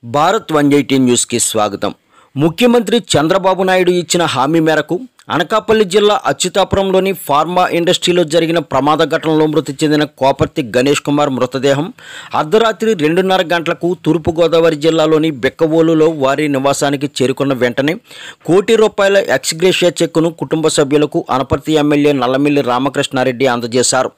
భారత్ 180 న్యూస్కి స్వాగతం. ముఖ్యమంత్రి చంద్రబాబు నాయుడు ఇచ్చిన హామీ మేరకు అనకాపల్లి జిల్లా అచ్యుతాపురంలోని ఫార్మా ఇండస్ట్రీలో జరిగిన ప్రమాద ఘటనలో మృతి చెందిన కోపర్తి గణేష్ కుమార్ మృతదేహం అర్ధరాత్రి 2:30 గంటలకు తూర్పుగోదావరి జిల్లాలోని బెక్కవోలులో వారి నివాసానికి చేరుకున్న వెంటనే ₹1 కోటి ఎక్స్గ్రేషియా చెక్కును కుటుంబ సభ్యులకు అనపర్తి ఎమ్మెల్యే నల్లమిల్లి రామకృష్ణారెడ్డి అందజేశారు.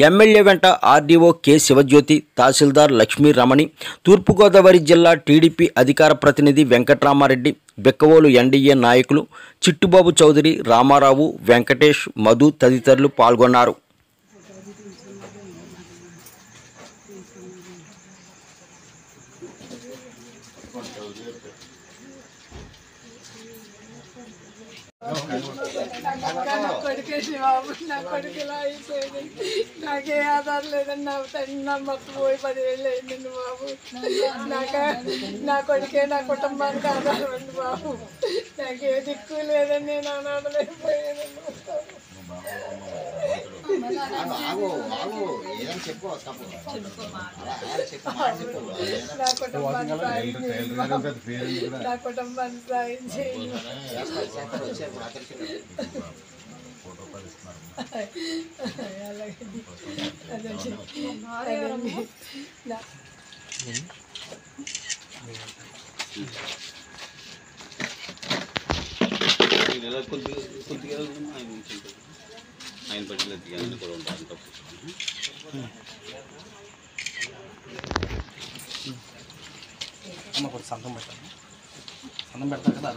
ఎమ్మెల్యే వెంట ఆర్డీఓ కె శివజ్యోతి, తహసీల్దార్ లక్ష్మీ రమణి, తూర్పుగోదావరి జిల్లా టీడీపీ అధికార ప్రతినిధి వెంకట్రామారెడ్డి, బెక్కవోలు ఎన్డీఏ నాయకులు చిట్టుబాబు చౌదరి, రామారావు, వెంకటేష్, మధు తదితరులు పాల్గొన్నారు. నాకే ఆధారం లేదని నా మొత్తం పోయి 10 ఏళ్ళు అయిందండి బాబు. నా కొడుకే నా కుటుంబానికి ఆధారం అండి బాబు. నాకే దిక్కు లేదని నేను అనాడలేకపోయానండి. నా కుటుంబాన్ని సాయం చేయండి. ఆయన పట్టిన కూడా ఉంటారు తప్పు సంతం పెడతాను కదా.